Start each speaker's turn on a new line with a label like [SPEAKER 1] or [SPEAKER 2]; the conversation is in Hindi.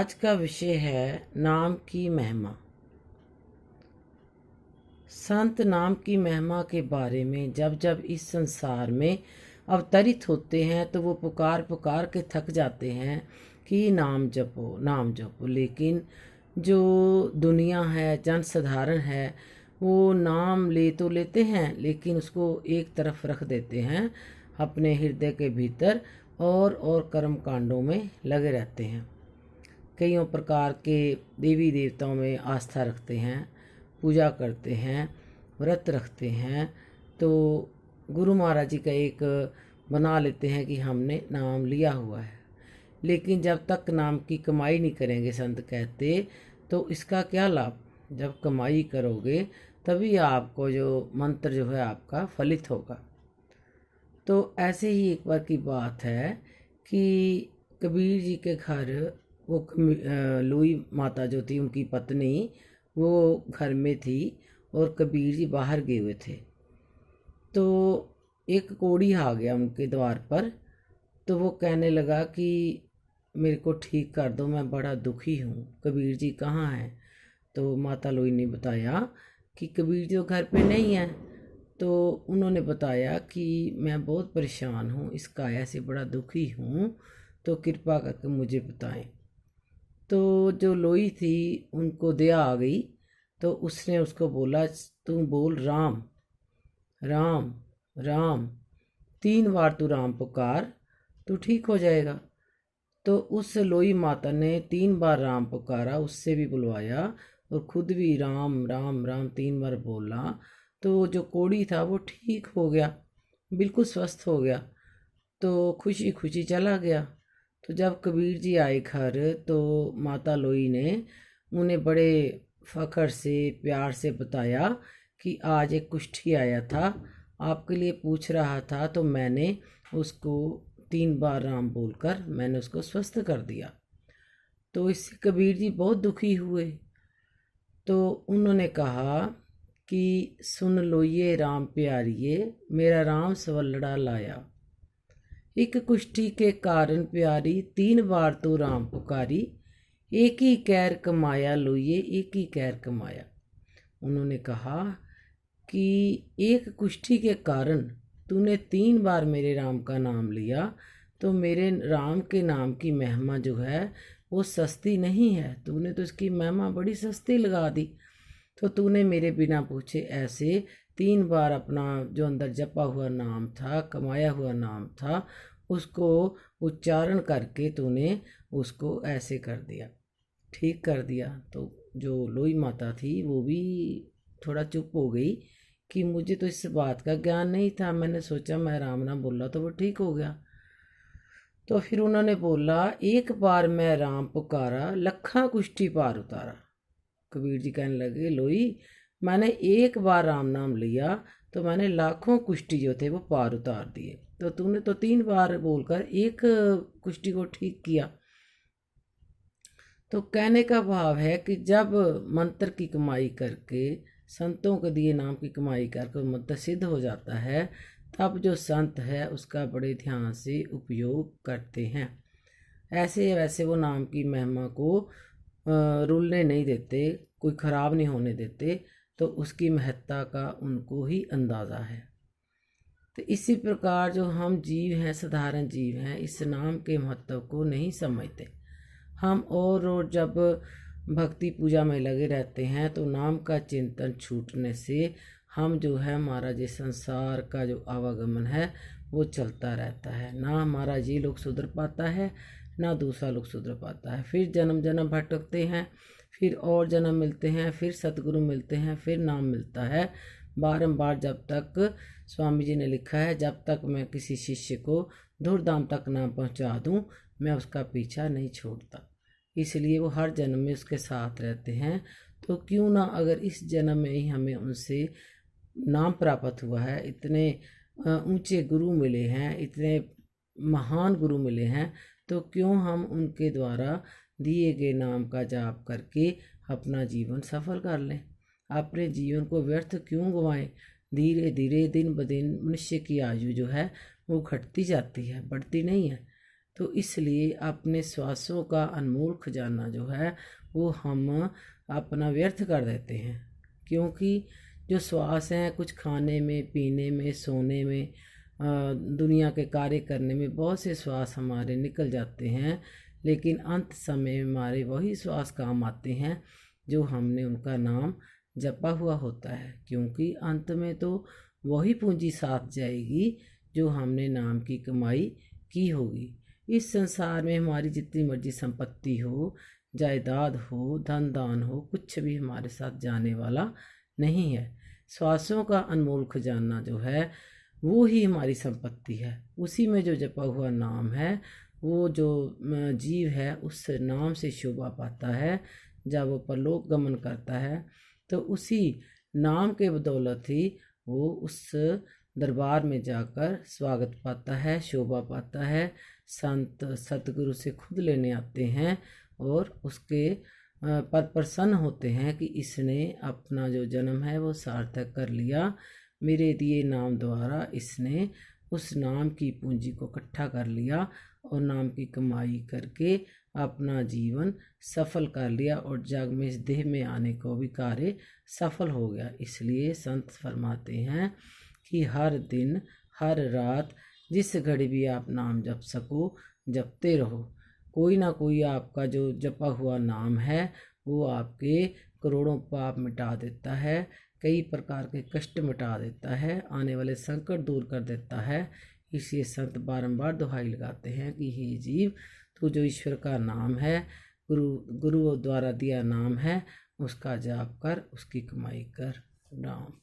[SPEAKER 1] आज का विषय है नाम की महिमा। संत नाम की महिमा के बारे में जब जब इस संसार में अवतरित होते हैं तो वो पुकार पुकार के थक जाते हैं कि नाम जपो नाम जपो, लेकिन जो दुनिया है, जनसाधारण है, वो नाम ले तो लेते हैं लेकिन उसको एक तरफ रख देते हैं अपने हृदय के भीतर और कर्म कांडों में लगे रहते हैं। कईयों प्रकार के देवी देवताओं में आस्था रखते हैं, पूजा करते हैं, व्रत रखते हैं। तो गुरु महाराज जी का एक बना लेते हैं कि हमने नाम लिया हुआ है, लेकिन जब तक नाम की कमाई नहीं करेंगे, संत कहते, तो इसका क्या लाभ। जब कमाई करोगे तभी आपको जो मंत्र जो है आपका फलित होगा। तो ऐसे ही एक बार की बात है कि कबीर जी के घर वो लुई माता जो थी, उनकी पत्नी, वो घर में थी और कबीर जी बाहर गए हुए थे। तो एक कोढ़ी आ गया उनके द्वार पर। तो वो कहने लगा कि मेरे को ठीक कर दो, मैं बड़ा दुखी हूँ। कबीर जी कहाँ हैं? तो माता लुई ने बताया कि कबीर जी घर पे नहीं है। तो उन्होंने बताया कि मैं बहुत परेशान हूँ, इस काया से बड़ा दुखी हूँ, तो कृपा करके मुझे बताएं। तो जो लोई थी उनको दया आ गई। तो उसने उसको बोला, तू बोल राम राम राम, 3 बार तू राम पुकार, तू ठीक हो जाएगा। तो उस लोई माता ने 3 बार राम पुकारा, उससे भी बुलवाया और खुद भी राम राम राम 3 बार बोला। तो जो कोढ़ी था वो ठीक हो गया, बिल्कुल स्वस्थ हो गया। तो खुशी खुशी चला गया। तो जब कबीर जी आए घर, तो माता लोई ने उन्हें बड़े फ़ख्र से, प्यार से बताया कि आज एक कुष्ठी आया था, आपके लिए पूछ रहा था, तो मैंने उसको 3 बार राम बोलकर मैंने उसको स्वस्थ कर दिया। तो इससे कबीर जी बहुत दुखी हुए। तो उन्होंने कहा कि सुन लो ये राम प्यारिये, मेरा राम सवलड़ा लाया। एक कुष्ठी के कारण प्यारी, 3 बार तो राम पुकारी, एक ही कैर कमाया लोइये, एक ही कैर कमाया। उन्होंने कहा कि एक कुष्ठी के कारण तूने 3 बार मेरे राम का नाम लिया, तो मेरे राम के नाम की महिमा जो है वो सस्ती नहीं है, तूने तो इसकी महिमा बड़ी सस्ती लगा दी। तो तूने मेरे बिना पूछे ऐसे 3 बार अपना जो अंदर जपा हुआ नाम था, कमाया हुआ नाम था, उसको उच्चारण करके तूने उसको ऐसे कर दिया, ठीक कर दिया। तो जो लोई माता थी वो भी थोड़ा चुप हो गई कि मुझे तो इस बात का ज्ञान नहीं था, मैंने सोचा मैं राम नाम बोला तो वो ठीक हो गया। तो फिर उन्होंने बोला, 1 बार मैं राम पुकारा, लखा कुष्ठी पार उतारा। कबीर जी कहने लगे, लोई मैंने 1 बार राम नाम लिया तो मैंने लाखों कुष्ठी जो थे वो पार उतार दिए, तो तूने तो 3 बार बोलकर एक कुष्ठी को ठीक किया। तो कहने का भाव है कि जब मंत्र की कमाई करके, संतों के दिए नाम की कमाई करके मंत्र सिद्ध हो जाता है, तब जो संत है उसका बड़े ध्यान से उपयोग करते हैं। ऐसे वैसे वो नाम की महिमा को रुलने नहीं देते, कोई ख़राब नहीं होने देते, तो उसकी महत्ता का उनको ही अंदाज़ा है। तो इसी प्रकार जो हम जीव हैं, साधारण जीव हैं, इस नाम के महत्व को नहीं समझते। हम और जब भक्ति पूजा में लगे रहते हैं तो नाम का चिंतन छूटने से हम जो है, हमारा जो संसार का जो आवागमन है वो चलता रहता है। ना हमारा ये लोग सुधर पाता है, ना दूसरा लोग सुधर पाता है। फिर जन्म जन्म भटकते हैं, फिर और जन्म मिलते हैं, फिर सतगुरु मिलते हैं, फिर नाम मिलता है बारंबार। जब तक स्वामी जी ने लिखा है, जब तक मैं किसी शिष्य को धूर्धाम तक ना पहुंचा दूं, मैं उसका पीछा नहीं छोड़ता। इसलिए वो हर जन्म में उसके साथ रहते हैं। तो क्यों ना, अगर इस जन्म में ही हमें उनसे नाम प्राप्त हुआ है, इतने ऊंचे गुरु मिले हैं, इतने महान गुरु मिले हैं, तो क्यों हम उनके द्वारा दिए गए नाम का जाप करके अपना जीवन सफल कर लें। अपने जीवन को व्यर्थ क्यों गंवाएं। धीरे धीरे दिन ब दिन मनुष्य की आयु जो है वो घटती जाती है, बढ़ती नहीं है। तो इसलिए अपने श्वासों का अनमोल खजाना जो है वो हम अपना व्यर्थ कर देते हैं, क्योंकि जो श्वास हैं कुछ खाने में, पीने में, सोने में, दुनिया के कार्य करने में बहुत से श्वास हमारे निकल जाते हैं, लेकिन अंत समय में हमारे वही श्वास काम आते हैं जो हमने उनका नाम जपा हुआ होता है, क्योंकि अंत में तो वही पूंजी साथ जाएगी जो हमने नाम की कमाई की होगी। इस संसार में हमारी जितनी मर्जी संपत्ति हो, जायदाद हो, धन दान हो, कुछ भी हमारे साथ जाने वाला नहीं है। श्वासों का अनमोल खजाना जो है वो ही हमारी संपत्ति है। उसी में जो जपा हुआ नाम है, वो जो जीव है उस नाम से शोभा पाता है। जब वो परलोक गमन करता है तो उसी नाम के बदौलत ही वो उस दरबार में जाकर स्वागत पाता है, शोभा पाता है। संत सतगुरु से खुद लेने आते हैं और उसके पर प्रसन्न होते हैं कि इसने अपना जो जन्म है वो सार्थक कर लिया। मेरे दिए नाम द्वारा इसने उस नाम की पूंजी को इकट्ठा कर लिया और नाम की कमाई करके अपना जीवन सफल कर लिया और जग में इस देह में आने को भी कार्य सफल हो गया। इसलिए संत फरमाते हैं कि हर दिन हर रात जिस घड़ी भी आप नाम जप सको जपते रहो। कोई ना कोई आपका जो जपा हुआ नाम है वो आपके करोड़ों पाप मिटा देता है, कई प्रकार के कष्ट मिटा देता है, आने वाले संकट दूर कर देता है। इसलिए संत बारंबार दुहाई लगाते हैं कि हे जीव, तू जो ईश्वर का नाम है, गुरु द्वारा दिया नाम है, उसका जाप कर, उसकी कमाई कर। राम।